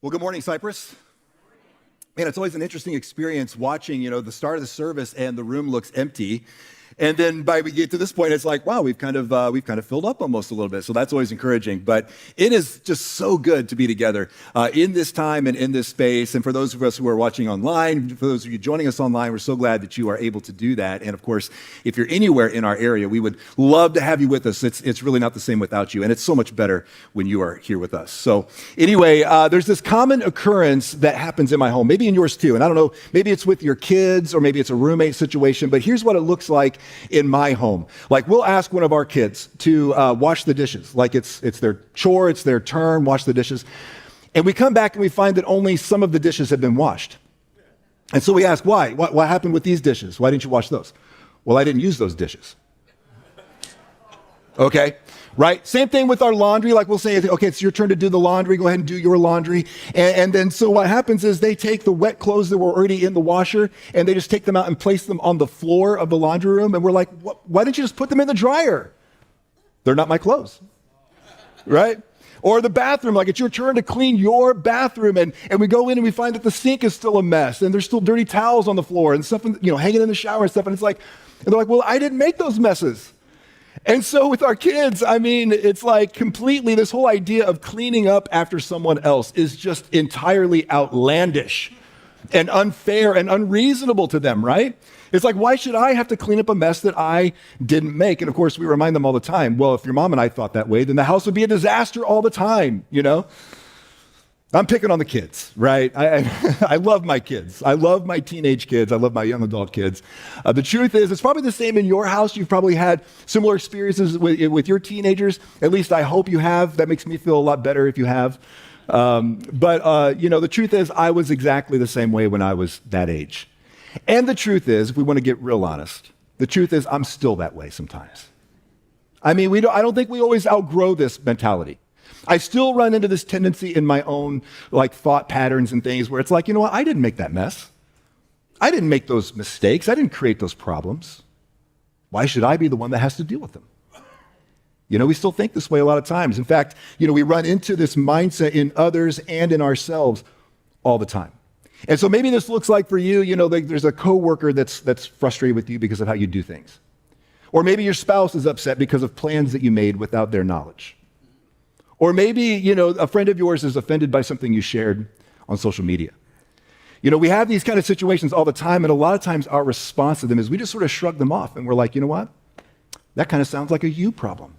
Well, good morning, Cypress. Man, it's always an interesting experience watching, the start of the service and the room looks empty. And then by we get to this point, it's like, wow, we've kind of filled up almost a little bit. So that's always encouraging. But it is just so good to be together in this time and in this space. And for those of us who are watching online, for those of you joining us online, we're so glad that you are able to do that. And of course, if you're anywhere in our area, we would love to have you with us. It's really not the same without you. And it's so much better when you are here with us. So anyway, there's this common occurrence that happens in my home, maybe in yours too. And I don't know, maybe it's with your kids or maybe it's a roommate situation, but here's what it looks like in my home. Like we'll ask one of our kids to wash the dishes. Like it's their chore, it's their turn, wash the dishes. And we come back and we find that only some of the dishes have been washed. And so we ask, why? What happened with these dishes? Why didn't you wash those? Well, I didn't use those dishes. Okay, right? Same thing with our laundry. Like we'll say, okay, it's your turn to do the laundry. Go ahead and do your laundry. And then so what happens is they take the wet clothes that were already in the washer and they just take them out and place them on the floor of the laundry room. And we're like, why didn't you just put them in the dryer? They're not my clothes, right? Or the bathroom, like it's your turn to clean your bathroom. And we go in and we find that the sink is still a mess and there's still dirty towels on the floor and stuff, hanging in the shower and stuff. And they're like, well, I didn't make those messes. And so with our kids, it's like completely this whole idea of cleaning up after someone else is just entirely outlandish and unfair and unreasonable to them, right? It's like, why should I have to clean up a mess that I didn't make? And of course, we remind them all the time, well, if your mom and I thought that way, then the house would be a disaster all the time, I'm picking on the kids, right? I love my kids. I love my teenage kids. I love my young adult kids. The truth is, it's probably the same in your house. You've probably had similar experiences with your teenagers. At least I hope you have. That makes me feel a lot better if you have. The truth is, I was exactly the same way when I was that age. And the truth is, if we want to get real honest, the truth is I'm still that way sometimes. I don't think we always outgrow this mentality. I still run into this tendency in my own thought patterns and things where it's like, I didn't make that mess. I didn't make those mistakes. I didn't create those problems. Why should I be the one that has to deal with them? We still think this way a lot of times. In fact, we run into this mindset in others and in ourselves all the time. And so maybe this looks like for you, there's a coworker that's frustrated with you because of how you do things. Or maybe your spouse is upset because of plans that you made without their knowledge. Or maybe, a friend of yours is offended by something you shared on social media. We have these kind of situations all the time, and a lot of times our response to them is we just sort of shrug them off, and we're like, you know what? That kind of sounds like a you problem.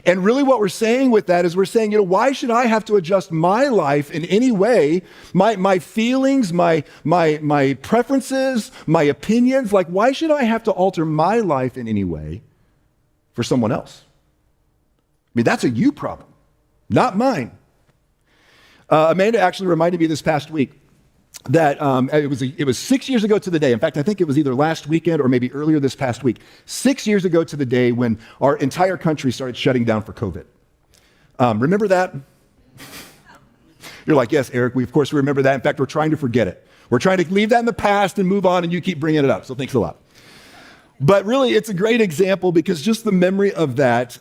And really what we're saying with that is we're saying, why should I have to adjust my life in any way, my feelings, my preferences, my opinions? Like, why should I have to alter my life in any way for someone else? That's a you problem, not mine. Amanda actually reminded me this past week that it was 6 years ago to the day. In fact, I think it was either last weekend or maybe earlier this past week. 6 years ago to the day when our entire country started shutting down for COVID. Remember that? You're like, yes, Eric, we of course remember that. In fact, we're trying to forget it. We're trying to leave that in the past and move on, and you keep bringing it up. So thanks a lot. But really, it's a great example because just the memory of that,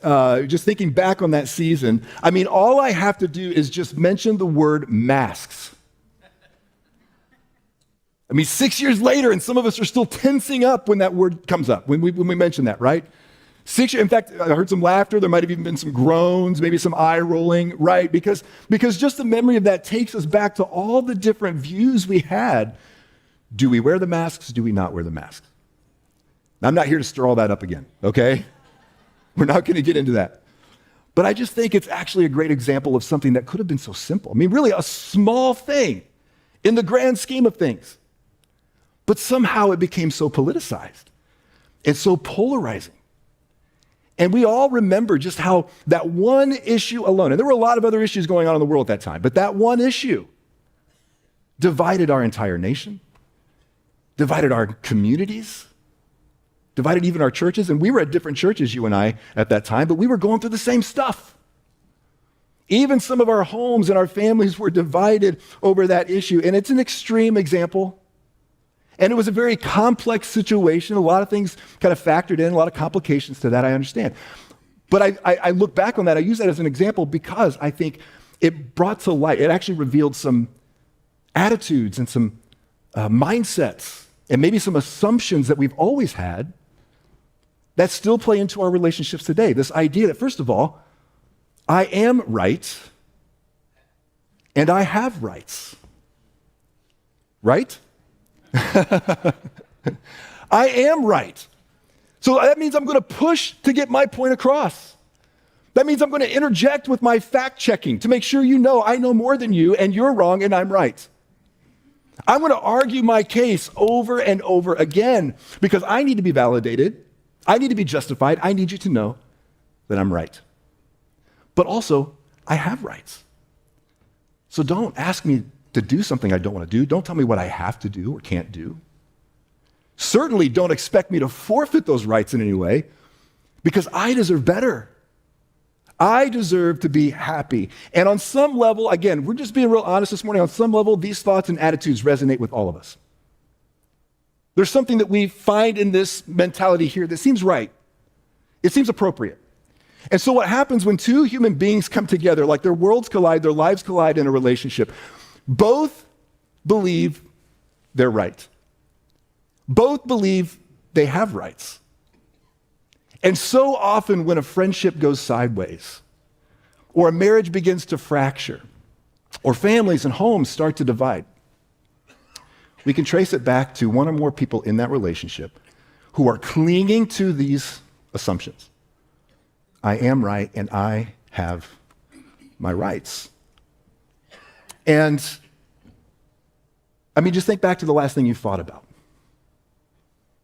just thinking back on that season, all I have to do is just mention the word masks. 6 years later, and some of us are still tensing up when that word comes up, when we mention that, right? 6 years, in fact, I heard some laughter. There might have even been some groans, maybe some eye rolling, right? Because just the memory of that takes us back to all the different views we had. Do we wear the masks? Do we not wear the masks? I'm not here to stir all that up again, okay? We're not going to get into that. But I just think it's actually a great example of something that could have been so simple. Really a small thing in the grand scheme of things. But somehow it became so politicized and so polarizing. And we all remember just how that one issue alone, and there were a lot of other issues going on in the world at that time, but that one issue divided our entire nation, divided our communities, divided even our churches. And we were at different churches, you and I, at that time, but we were going through the same stuff. Even some of our homes and our families were divided over that issue. And it's an extreme example. And it was a very complex situation. A lot of things kind of factored in, a lot of complications to that, I understand. But I look back on that, I use that as an example because I think it brought to light, it actually revealed some attitudes and some mindsets and maybe some assumptions that we've always had that still play into our relationships today. This idea that, first of all, I am right and I have rights. Right? I am right. So that means I'm going to push to get my point across. That means I'm going to interject with my fact checking to make sure you know I know more than you and you're wrong and I'm right. I'm going to argue my case over and over again because I need to be validated. I need to be justified. I need you to know that I'm right. But also, I have rights. So don't ask me to do something I don't want to do. Don't tell me what I have to do or can't do. Certainly don't expect me to forfeit those rights in any way because I deserve better. I deserve to be happy. And on some level, again, we're just being real honest this morning, on some level, these thoughts and attitudes resonate with all of us. There's something that we find in this mentality here that seems right. It seems appropriate. And so what happens when two human beings come together, like their worlds collide, their lives collide in a relationship, both believe they're right. Both believe they have rights. And so often when a friendship goes sideways, or a marriage begins to fracture, or families and homes start to divide, we can trace it back to one or more people in that relationship who are clinging to these assumptions. I am right and I have my rights. And I mean, just think back to the last thing you thought about.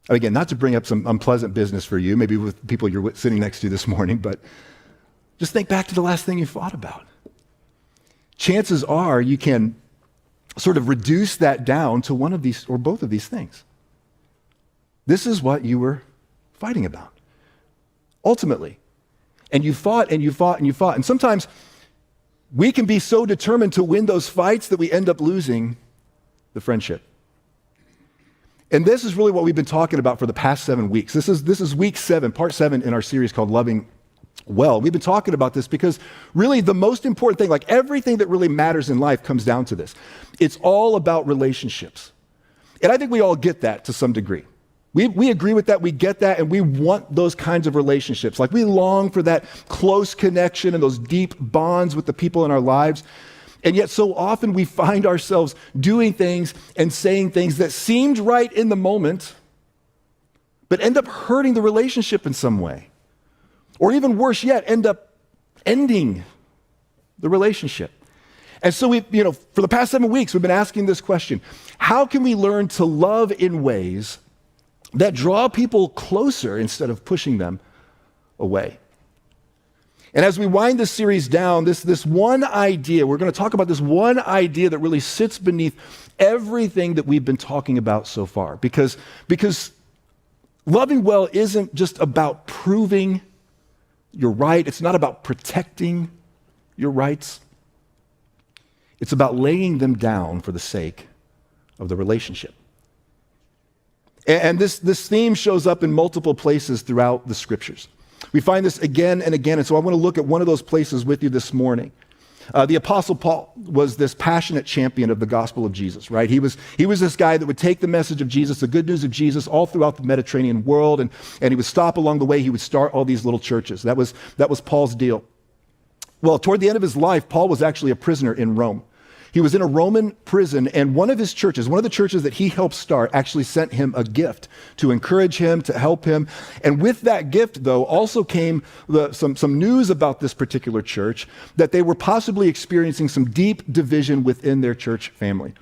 Again, not to bring up some unpleasant business for you, maybe with people you're sitting next to this morning, but just think back to the last thing you thought about. Chances are you can sort of reduce that down to one of these or both of these things. This is what you were fighting about, ultimately. And you fought and you fought and you fought. And sometimes we can be so determined to win those fights that we end up losing the friendship. And this is really what we've been talking about for the past 7 weeks. This is week 7, part 7 in our series called Loving Well. We've been talking about this because really the most important thing, like everything that really matters in life comes down to this. It's all about relationships. And I think we all get that to some degree. We agree with that, we get that, and we want those kinds of relationships. Like we long for that close connection and those deep bonds with the people in our lives. And yet so often we find ourselves doing things and saying things that seemed right in the moment, but end up hurting the relationship in some way. Or even worse yet, end up ending the relationship. And so for the past 7 weeks, we've been asking this question: how can we learn to love in ways that draw people closer instead of pushing them away? And as we wind this series down, this one idea, we're going to talk about this one idea that really sits beneath everything that we've been talking about so far. Because loving well isn't just about proving you're right. It's not about protecting your rights. It's about laying them down for the sake of the relationship. And this theme shows up in multiple places throughout the scriptures. We find this again and again, and so I want to look at one of those places with you this morning. The Apostle Paul was this passionate champion of the gospel of Jesus, right? He was this guy that would take the message of Jesus, the good news of Jesus, all throughout the Mediterranean world, and he would stop along the way. He would start all these little churches. That was Paul's deal. Well, toward the end of his life, Paul was actually a prisoner in Rome. He was in a Roman prison, and one of his churches, one of the churches that he helped start, actually sent him a gift to encourage him, to help him. And with that gift, though, also came some news about this particular church, that they were possibly experiencing some deep division within their church family.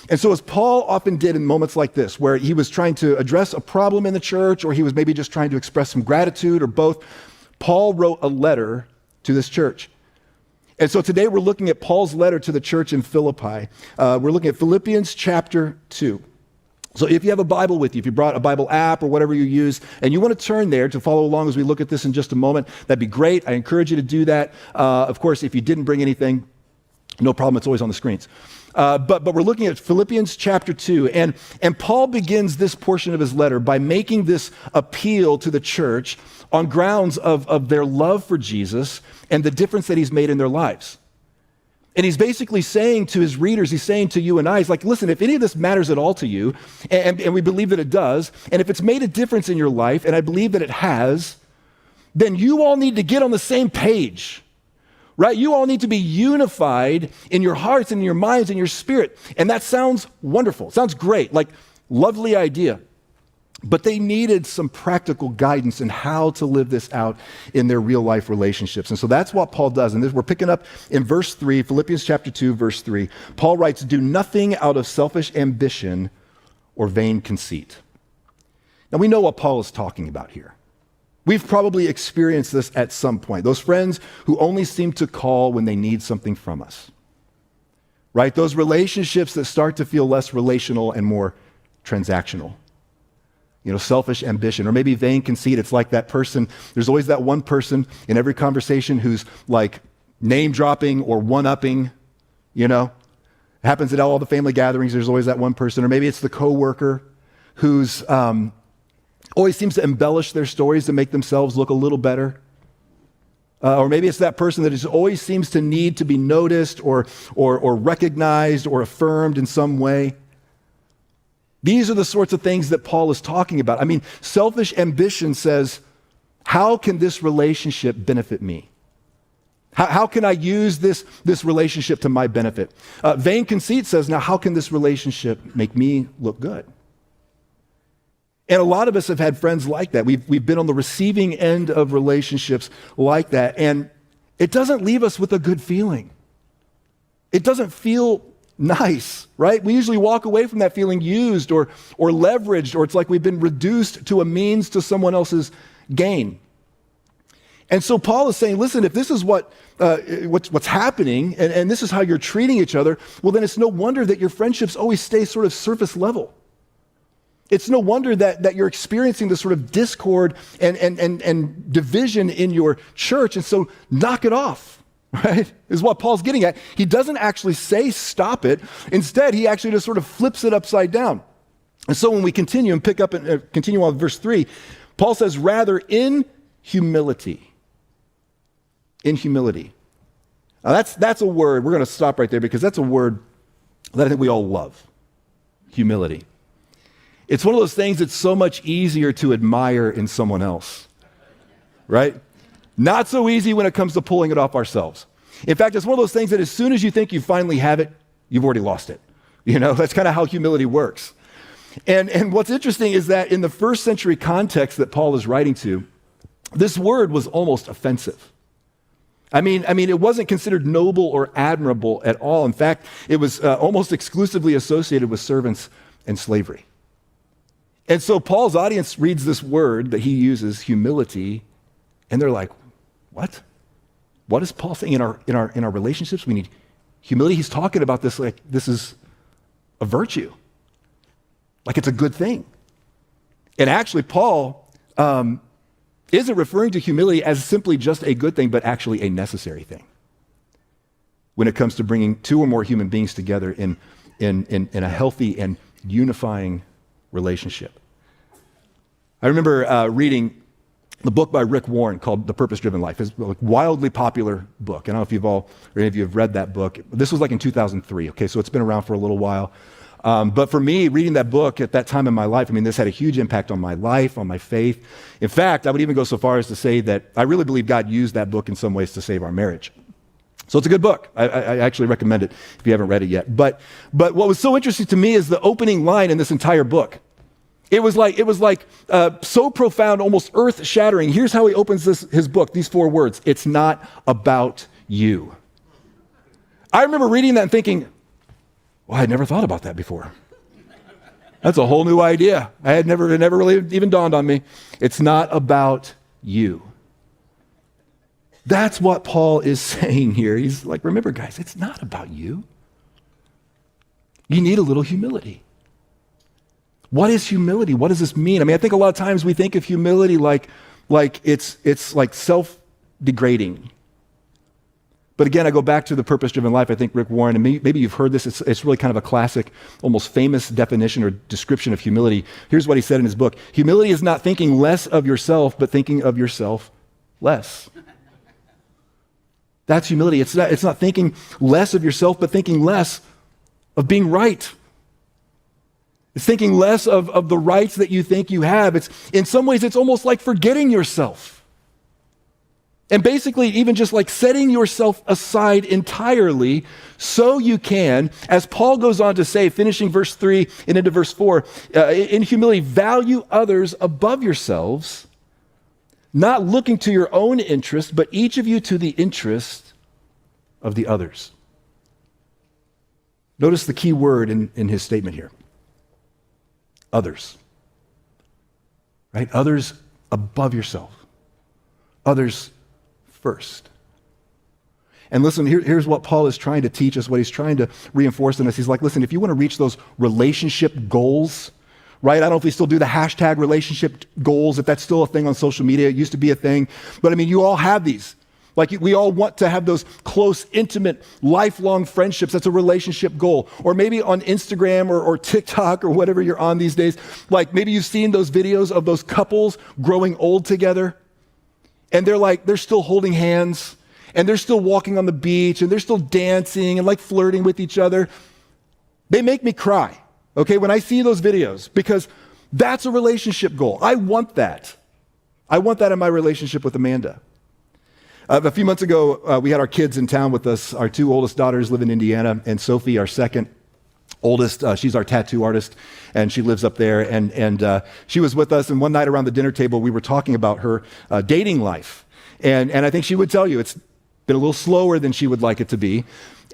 And so as Paul often did in moments like this, where he was trying to address a problem in the church, or he was maybe just trying to express some gratitude, or both, Paul wrote a letter to this church. And so today we're looking at Paul's letter to the church in Philippi. We're looking at Philippians chapter 2. So if you have a Bible with you, if you brought a Bible app or whatever you use, and you want to turn there to follow along as we look at this in just a moment, that'd be great. I encourage you to do that. Of course, if you didn't bring anything, no problem, it's always on the screens. But we're looking at Philippians chapter 2, and Paul begins this portion of his letter by making this appeal to the church on grounds of their love for Jesus and the difference that he's made in their lives. And he's basically saying to his readers, he's saying to you and I, he's like, listen, if any of this matters at all to you, and we believe that it does, and if it's made a difference in your life, and I believe that it has, then you all need to get on the same page, right? You all need to be unified in your hearts and in your minds and your spirit. And that sounds wonderful. It sounds great, like lovely idea. But they needed some practical guidance in how to live this out in their real life relationships. And so that's what Paul does. And we're picking up in verse 3, Philippians chapter 2, verse 3. Paul writes, do nothing out of selfish ambition or vain conceit. Now we know what Paul is talking about here. We've probably experienced this at some point. Those friends who only seem to call when they need something from us, right? Those relationships that start to feel less relational and more transactional. Selfish ambition, or maybe vain conceit. It's like that person, there's always that one person in every conversation who's like name dropping or one-upping, It happens at all the family gatherings, there's always that one person. Or maybe it's the coworker who's always seems to embellish their stories to make themselves look a little better. Or maybe it's that person that just always seems to need to be noticed or recognized or affirmed in some way. These are the sorts of things that Paul is talking about. I mean, selfish ambition says, how can this relationship benefit me? How can I use this relationship to my benefit? Vain conceit says, now how can this relationship make me look good? And a lot of us have had friends like that. We've been on the receiving end of relationships like that, and it doesn't leave us with a good feeling. It doesn't feel nice, right? We usually walk away from that feeling used or leveraged, or it's like we've been reduced to a means to someone else's gain. And so Paul is saying, listen, if this is what's happening, and this is how you're treating each other, well, then it's no wonder that your friendships always stay sort of surface level. It's no wonder that you're experiencing this sort of discord and division in your church, and so knock it off. Right? Is what Paul's getting at. He doesn't actually say stop it. Instead, he actually just sort of flips it upside down. And so when we continue and pick up and continue on verse 3, Paul says, rather in humility. In humility. Now that's a word, we're going to stop right there because that's a word that I think we all love. Humility. It's one of those things that's so much easier to admire in someone else. Right? Not so easy when it comes to pulling it off ourselves. In fact, it's one of those things that as soon as you think you finally have it, you've already lost it. That's kind of how humility works. And what's interesting is that in the first century context that Paul is writing to, this word was almost offensive. I mean, it wasn't considered noble or admirable at all. In fact, it was almost exclusively associated with servants and slavery. And so Paul's audience reads this word that he uses, humility, and they're like, what? What is Paul saying in our relationships? We need humility. He's talking about this like this is a virtue, like it's a good thing. And actually, Paul isn't referring to humility as simply just a good thing, but actually a necessary thing when it comes to bringing two or more human beings together in a healthy and unifying relationship. I remember reading the book by Rick Warren called The Purpose-Driven Life. It's a wildly popular book. I don't know if you've all, or any of you have read that book. This was like in 2003, okay, so it's been around for a little while. But for me, reading that book at that time in my life, this had a huge impact on my life, on my faith. In fact, I would even go so far as to say that I really believe God used that book in some ways to save our marriage. So it's a good book. I actually recommend it if you haven't read it yet. But what was so interesting to me is the opening line in this entire book. It was like so profound, almost earth-shattering. Here's how he opens his book, these 4 words. It's not about you. I remember reading that and thinking, well, I had never thought about that before. That's a whole new idea. It never really even dawned on me. It's not about you. That's what Paul is saying here. He's like, remember, guys, it's not about you. You need a little humility. What is humility? What does this mean? I think a lot of times we think of humility like it's like self-degrading. But again, I go back to The Purpose-Driven Life. I think Rick Warren, and maybe you've heard this, it's really kind of a classic, almost famous definition or description of humility. Here's what he said in his book. Humility is not thinking less of yourself, but thinking of yourself less. That's humility. It's not thinking less of yourself, but thinking less of being right. It's thinking less of the rights that you think you have. In some ways, it's almost like forgetting yourself. And basically, even just like setting yourself aside entirely so you can, as Paul goes on to say, finishing verse 3 and into verse 4, in humility, value others above yourselves, not looking to your own interest, but each of you to the interest of the others. Notice the key word in his statement here. Others. Right? Others above yourself. Others first. And listen, here's what Paul is trying to teach us, what he's trying to reinforce in us. He's like, listen, if you want to reach those relationship goals, right? I don't know if we still do the hashtag relationship goals, if that's still a thing on social media. It used to be a thing. But I mean, you all have these. Like we all want to have those close, intimate, lifelong friendships. That's a relationship goal. Or maybe on Instagram or TikTok or whatever you're on these days, like maybe you've seen those videos of those couples growing old together. And they're still holding hands, and they're still walking on the beach, and they're still dancing and like flirting with each other. They make me cry, okay, when I see those videos, because that's a relationship goal. I want that. I want that in my relationship with Amanda. A few months ago, we had our kids in town with us. Our two oldest daughters live in Indiana, and Sophie, our second oldest, she's our tattoo artist, and she lives up there, and she was with us, and one night around the dinner table, we were talking about her dating life, and I think she would tell you it's been a little slower than she would like it to be,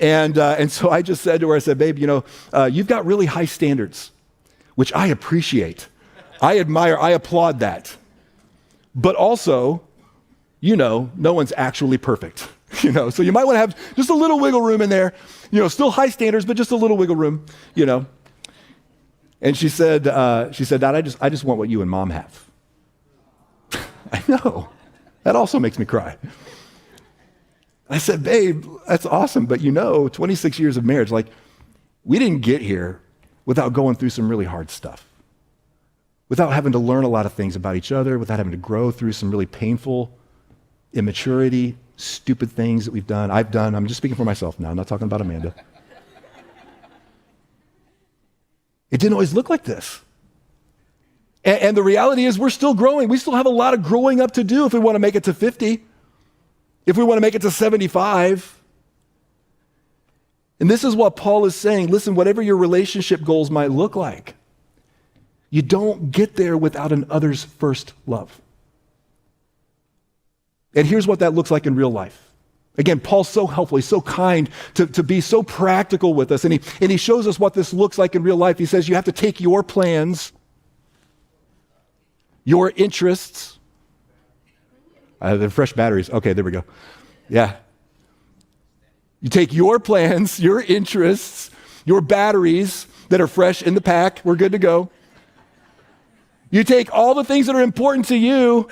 and so I just said to her, I said, babe, you've got really high standards, which I appreciate, I admire, I applaud that, but also, no one's actually perfect. So you might want to have just a little wiggle room in there, still high standards, but just a little wiggle room, And she said, Dad, I just want what you and Mom have. I know. That also makes me cry. I said, babe, that's awesome, but 26 years of marriage, like, we didn't get here without going through some really hard stuff, without having to learn a lot of things about each other, without having to grow through some really painful immaturity, stupid things that we've done. I've done. I'm just speaking for myself now. I'm not talking about Amanda. It didn't always look like this. And the reality is we're still growing. We still have a lot of growing up to do if we want to make it to 50, if we want to make it to 75. And this is what Paul is saying. Listen, whatever your relationship goals might look like, you don't get there without an others first love. And here's what that looks like in real life. Again, Paul's so helpful. He's so kind to be so practical with us. And he shows us what this looks like in real life. He says you have to take your plans, your interests. They're fresh batteries. Okay, there we go. Yeah. You take your plans, your interests, your batteries that are fresh in the pack. We're good to go. You take all the things that are important to you,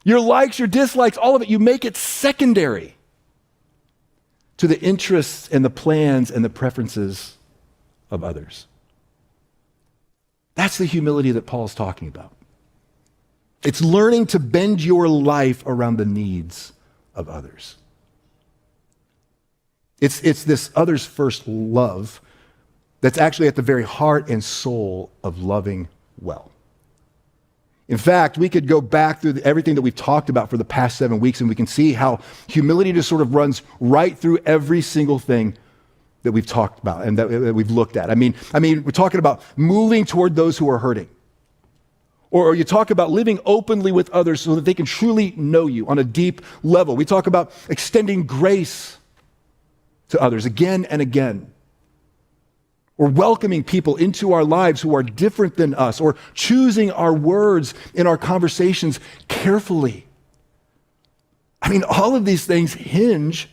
your likes, your dislikes, all of it, you make it secondary to the interests and the plans and the preferences of others. That's the humility that Paul's talking about. It's learning to bend your life around the needs of others. It's this others first love that's actually at the very heart and soul of loving well. In fact, we could go back through everything that we've talked about for the past 7 weeks, and we can see how humility just sort of runs right through every single thing that we've talked about and that we've looked at. I mean, we're talking about moving toward those who are hurting. Or you talk about living openly with others so that they can truly know you on a deep level. We talk about extending grace to others again and again. Or welcoming people into our lives who are different than us, or choosing our words in our conversations carefully. I mean, all of these things hinge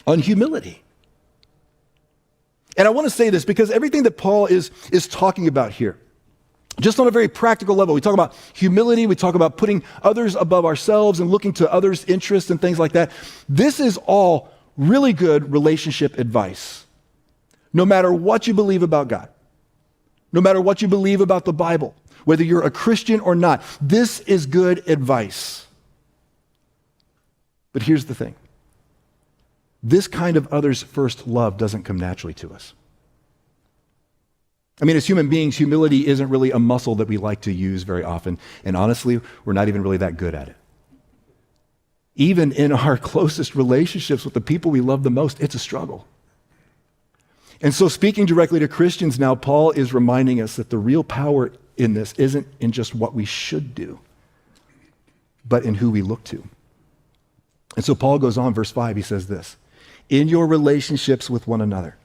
on humility. And I want to say this because everything that Paul is talking about here, just on a very practical level, we talk about humility, we talk about putting others above ourselves and looking to others' interests and things like that. This is all really good relationship advice. No matter what you believe about God, no matter what you believe about the Bible, whether you're a Christian or not, this is good advice. But here's the thing. this kind of others first love doesn't come naturally to us. I mean, as human beings, humility isn't really a muscle that we like to use very often. And honestly, we're not even really that good at it. Even in our closest relationships with the people we love the most, it's a struggle. And so speaking directly to Christians now, Paul is reminding us that the real power in this isn't in just what we should do, but in who we look to. And so Paul goes on, verse 5, he says this, in your relationships with one another,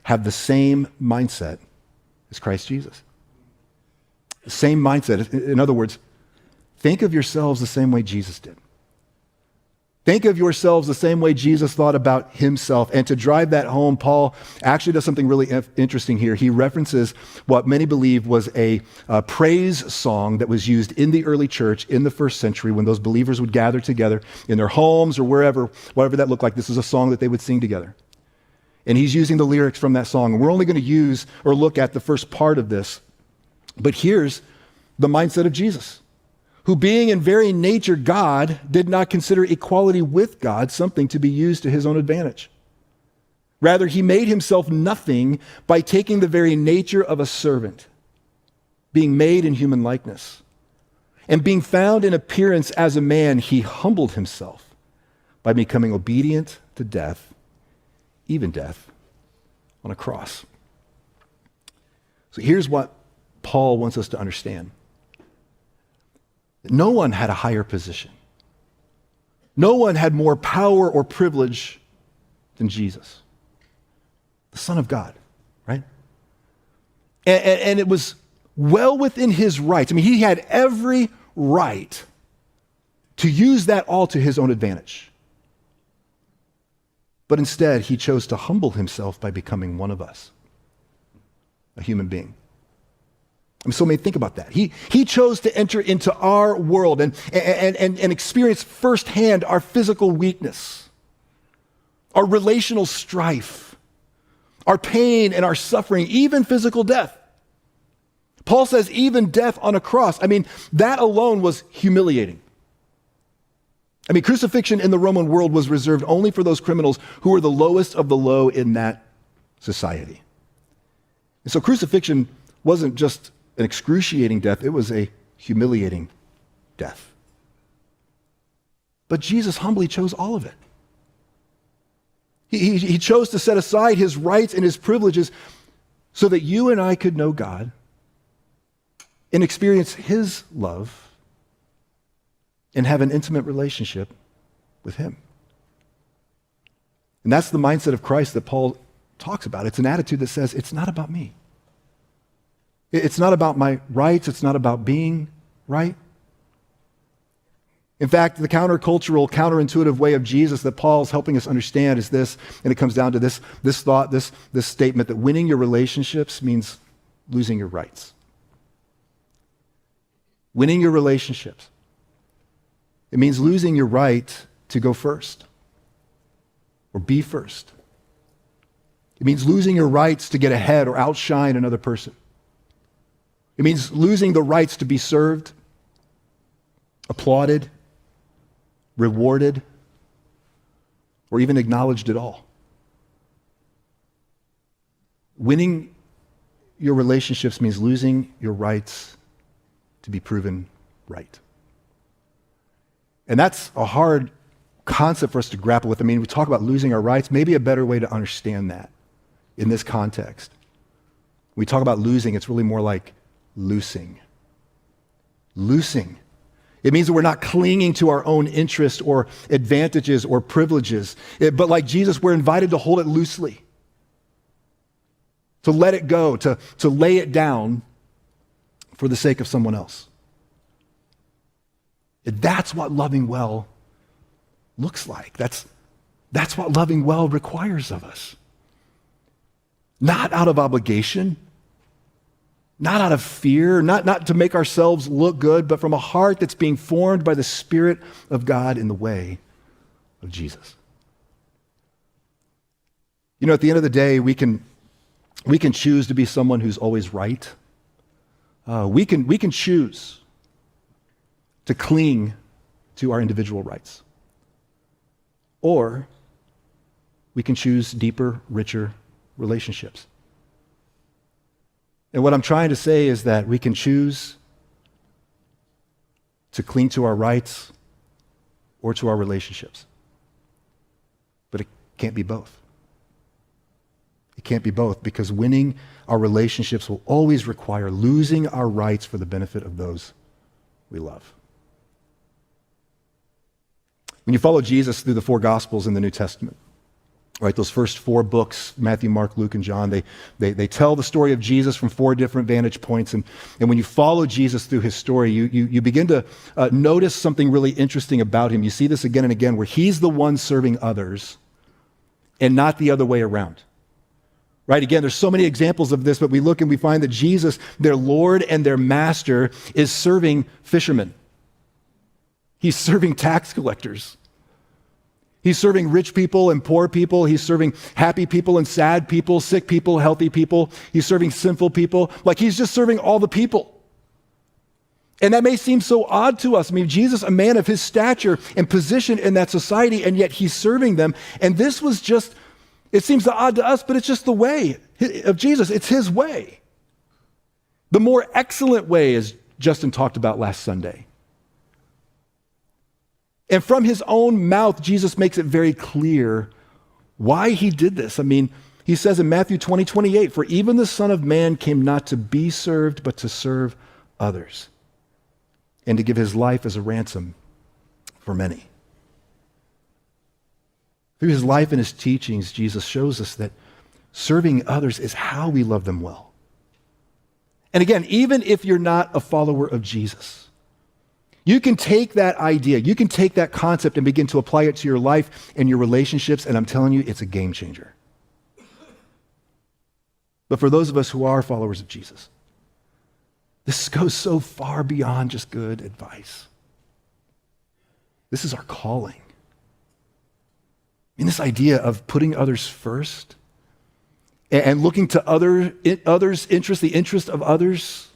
have the same mindset as Christ Jesus. The same mindset. In other words, think of yourselves the same way Jesus did. Think of yourselves the same way Jesus thought about himself. And to drive that home, Paul actually does something really interesting here. He references what many believe was a praise song that was used in the early church in the first century when those believers would gather together in their homes or wherever, whatever that looked like. This is a song that they would sing together. And he's using the lyrics from that song. And we're only going to use or look at the first part of this. But here's the mindset of Jesus, who being in very nature God, did not consider equality with God something to be used to his own advantage. Rather, he made himself nothing by taking the very nature of a servant, being made in human likeness. And being found in appearance as a man, he humbled himself by becoming obedient to death, even death on a cross. So here's what Paul wants us to understand. No one had a higher position. No one had more power or privilege than Jesus, the Son of God, right? And it was well within his rights. I mean, he had every right to use that all to his own advantage. But instead, he chose to humble himself by becoming one of us, a human being. And so may think about that. He chose to enter into our world and experience firsthand our physical weakness, our relational strife, our pain and our suffering, even physical death. Paul says even death on a cross. I mean, that alone was humiliating. I mean, crucifixion in the Roman world was reserved only for those criminals who were the lowest of the low in that society. And so crucifixion wasn't just an excruciating death, it was a humiliating death. But Jesus humbly chose all of it. He chose to set aside his rights and his privileges so that you and I could know God and experience his love and have an intimate relationship with him. And that's the mindset of Christ that Paul talks about. It's an attitude that says, it's not about me. It's not about my rights. It's not about being right. In fact, the countercultural, counterintuitive way of Jesus that Paul's helping us understand is this, and it comes down to this thought, this statement that winning your relationships means losing your rights. Winning your relationships. It means losing your right to go first or be first. It means losing your rights to get ahead or outshine another person. It means losing the rights to be served, applauded, rewarded, or even acknowledged at all. Winning your relationships means losing your rights to be proven right. And that's a hard concept for us to grapple with. I mean, we talk about losing our rights. Maybe a better way to understand that in this context. When we talk about losing, it's really more like loosing. Loosing. It means that we're not clinging to our own interest or advantages or privileges. But like Jesus, we're invited to hold it loosely, to let it go, to lay it down for the sake of someone else. That's what loving well looks like. That's what loving well requires of us. Not out of obligation, not out of fear, not to make ourselves look good, but from a heart that's being formed by the Spirit of God in the way of Jesus. You know, at the end of the day, we can choose to be someone who's always right. We can choose to cling to our individual rights. Or we can choose deeper, richer relationships. And what I'm trying to say is that we can choose to cling to our rights or to our relationships. But it can't be both. It can't be both, because winning our relationships will always require losing our rights for the benefit of those we love. When you follow Jesus through the four Gospels in the New Testament, right, those first four books, Matthew, Mark, Luke, and John, they tell the story of Jesus from four different vantage points. And when you follow Jesus through his story, you begin to notice something really interesting about him. You see this again and again, where he's the one serving others and not the other way around. Right? Again, there's so many examples of this, but we look and we find that Jesus, their Lord and their master, is serving fishermen. He's serving tax collectors. He's serving rich people and poor people. He's serving happy people and sad people, sick people, healthy people. He's serving sinful people. Like, he's just serving all the people. And that may seem so odd to us. I mean, Jesus, a man of his stature and position in that society, and yet he's serving them. And this was just, it seems odd to us, but it's just the way of Jesus. It's his way. The more excellent way, as Justin talked about last Sunday. And from his own mouth, Jesus makes it very clear why he did this. I mean, he says in Matthew 20:28, "For even the Son of Man came not to be served, but to serve others, and to give his life as a ransom for many." Through his life and his teachings, Jesus shows us that serving others is how we love them well. And again, even if you're not a follower of Jesus, you can take that idea, you can take that concept and begin to apply it to your life and your relationships, and I'm telling you, it's a game changer. But for those of us who are followers of Jesus, this goes so far beyond just good advice. This is our calling. I mean, this idea of putting others first and looking to others' interests, the interest of others,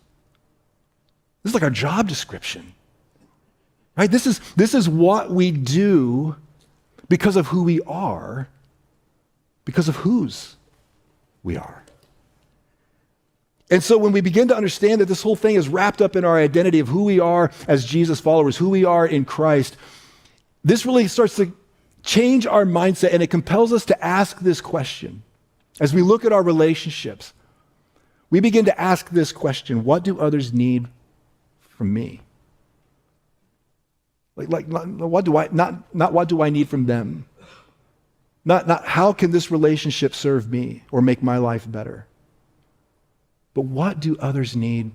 this is like our job description. Right? This is what we do because of who we are, because of whose we are. And so when we begin to understand that this whole thing is wrapped up in our identity of who we are as Jesus followers, who we are in Christ, this really starts to change our mindset, and it compels us to ask this question. As we look at our relationships, we begin to ask this question: what do others need from me? What do I not what do I need from them? Not how can this relationship serve me or make my life better? But what do others need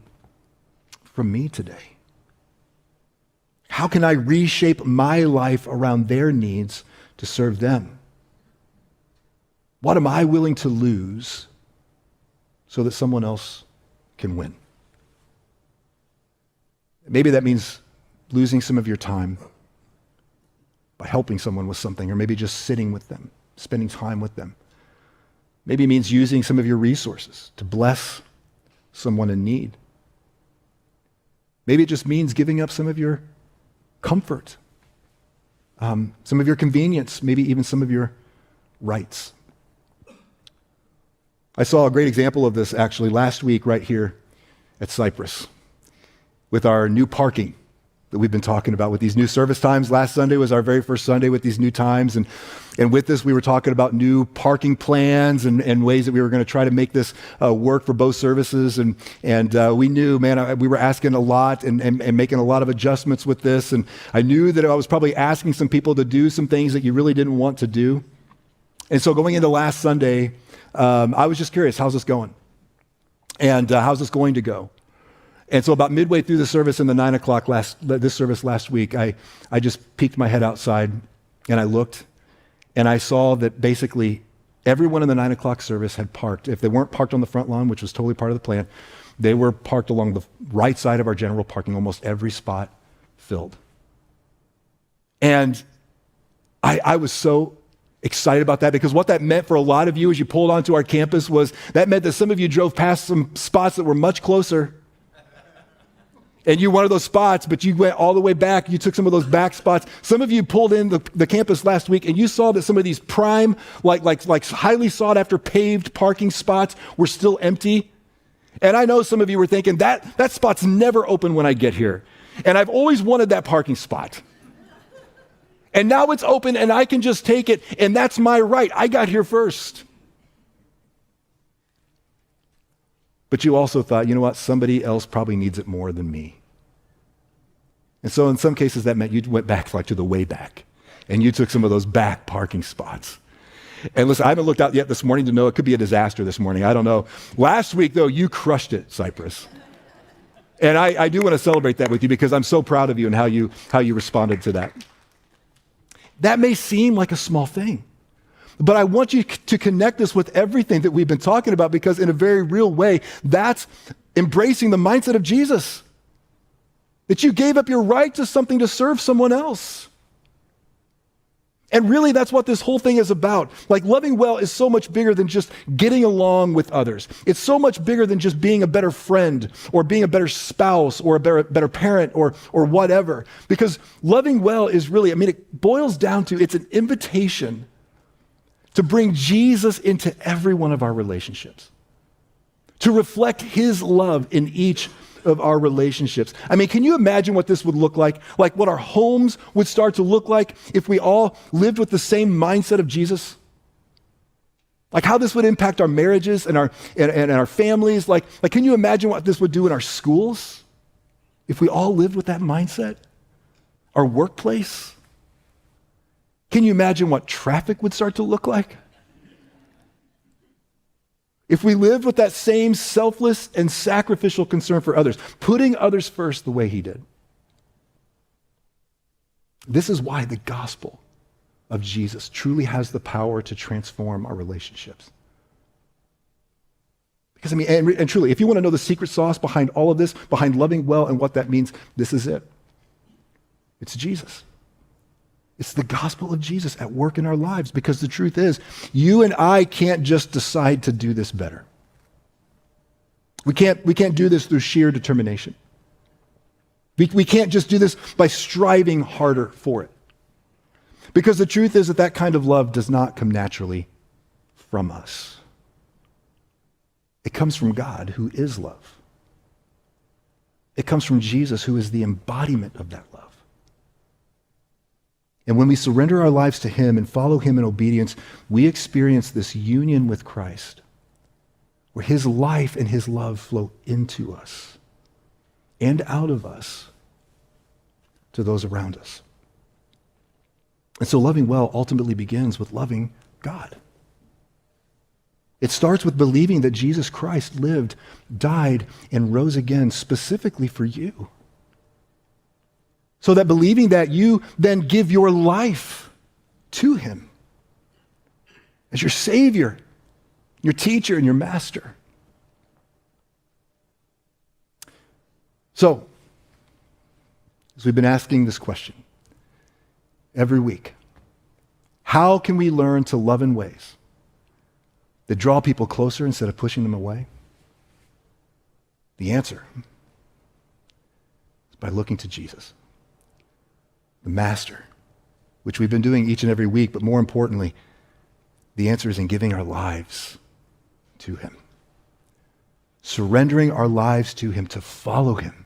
from me today? How can I reshape my life around their needs to serve them? What am I willing to lose so that someone else can win? Maybe that means losing some of your time by helping someone with something, or maybe just sitting with them, spending time with them. Maybe it means using some of your resources to bless someone in need. Maybe it just means giving up some of your comfort, some of your convenience, maybe even some of your rights. I saw a great example of this actually last week right here at Cypress with our new parking that we've been talking about with these new service times. Last Sunday was our very first Sunday with these new times. And with this, we were talking about new parking plans and ways that we were going to try to make this work for both services. And we knew, man, we were asking a lot and making a lot of adjustments with this. And I knew that I was probably asking some people to do some things that you really didn't want to do. And so going into last Sunday, I was just curious, how's this going? And how's this going to go? And so about midway through the service in the 9 o'clock this service last week, I just peeked my head outside and I looked and I saw that basically everyone in the 9 o'clock service had parked. If they weren't parked on the front lawn, which was totally part of the plan, they were parked along the right side of our general parking, almost every spot filled. And I was so excited about that, because what that meant for a lot of you as you pulled onto our campus was that meant that some of you drove past some spots that were much closer. And you wanted those spots, but you went all the way back. You took some of those back spots. Some of you pulled in the campus last week, and you saw that some of these prime, like highly sought after paved parking spots were still empty. And I know some of you were thinking, that spot's never open when I get here. And I've always wanted that parking spot. And now it's open and I can just take it, and that's my right. I got here first. But you also thought, you know what, somebody else probably needs it more than me. And so in some cases that meant you went back like to the way back, and you took some of those back parking spots. And listen, I haven't looked out yet this morning to know it could be a disaster this morning. I don't know. Last week, though, you crushed it, Cypress. And I do want to celebrate that with you because I'm so proud of you and how you responded to that. That may seem like a small thing, but I want you to connect this with everything that we've been talking about, because in a very real way, that's embracing the mindset of Jesus. That you gave up your right to something to serve someone else. And really, that's what this whole thing is about. Like, loving well is so much bigger than just getting along with others. It's so much bigger than just being a better friend or being a better spouse or a better parent or whatever. Because loving well is really, it boils down to, it's an invitation to bring Jesus into every one of our relationships, to reflect his love in each of our relationships. Can you imagine what this would look like? Like what our homes would start to look like if we all lived with the same mindset of Jesus? Like how this would impact our marriages and our families? Like can you imagine what this would do in our schools if we all lived with that mindset? Our workplace? Can you imagine what traffic would start to look like? If we lived with that same selfless and sacrificial concern for others, putting others first the way he did. This is why the gospel of Jesus truly has the power to transform our relationships. Because and truly, if you want to know the secret sauce behind all of this, behind loving well and what that means, this is it. It's Jesus. It's the gospel of Jesus at work in our lives, because the truth is, you and I can't just decide to do this better. We can't do this through sheer determination. We can't just do this by striving harder for it. Because the truth is that kind of love does not come naturally from us. It comes from God, who is love. It comes from Jesus, who is the embodiment of that love. And when we surrender our lives to him and follow him in obedience, we experience this union with Christ, where his life and his love flow into us and out of us to those around us. And so loving well ultimately begins with loving God. It starts with believing that Jesus Christ lived, died, and rose again specifically for you. So that believing that, you then give your life to him as your Savior, your teacher, and your master. So, as we've been asking this question every week, how can we learn to love in ways that draw people closer instead of pushing them away? The answer is by looking to Jesus, the master, which we've been doing each and every week, but more importantly, the answer is in giving our lives to him. Surrendering our lives to him, to follow him,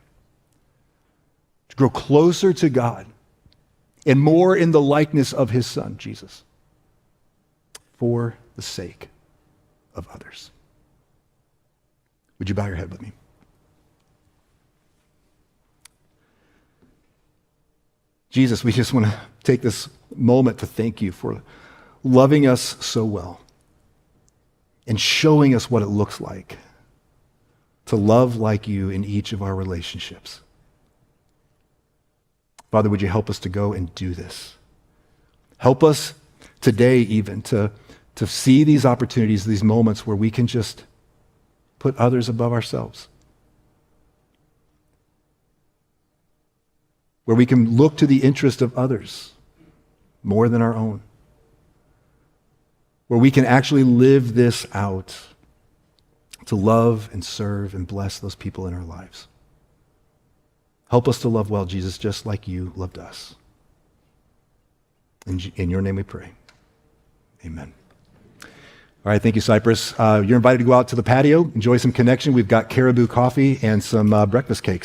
to grow closer to God and more in the likeness of his Son, Jesus, for the sake of others. Would you bow your head with me? Jesus, we just want to take this moment to thank you for loving us so well and showing us what it looks like to love like you in each of our relationships. Father, would you help us to go and do this? Help us today even to see these opportunities, these moments where we can just put others above ourselves. Where we can look to the interest of others more than our own. Where we can actually live this out to love and serve and bless those people in our lives. Help us to love well, Jesus, just like you loved us. In your name we pray. Amen. All right, thank you, Cypress. You're invited to go out to the patio, enjoy some connection. We've got caribou coffee and some breakfast cakes.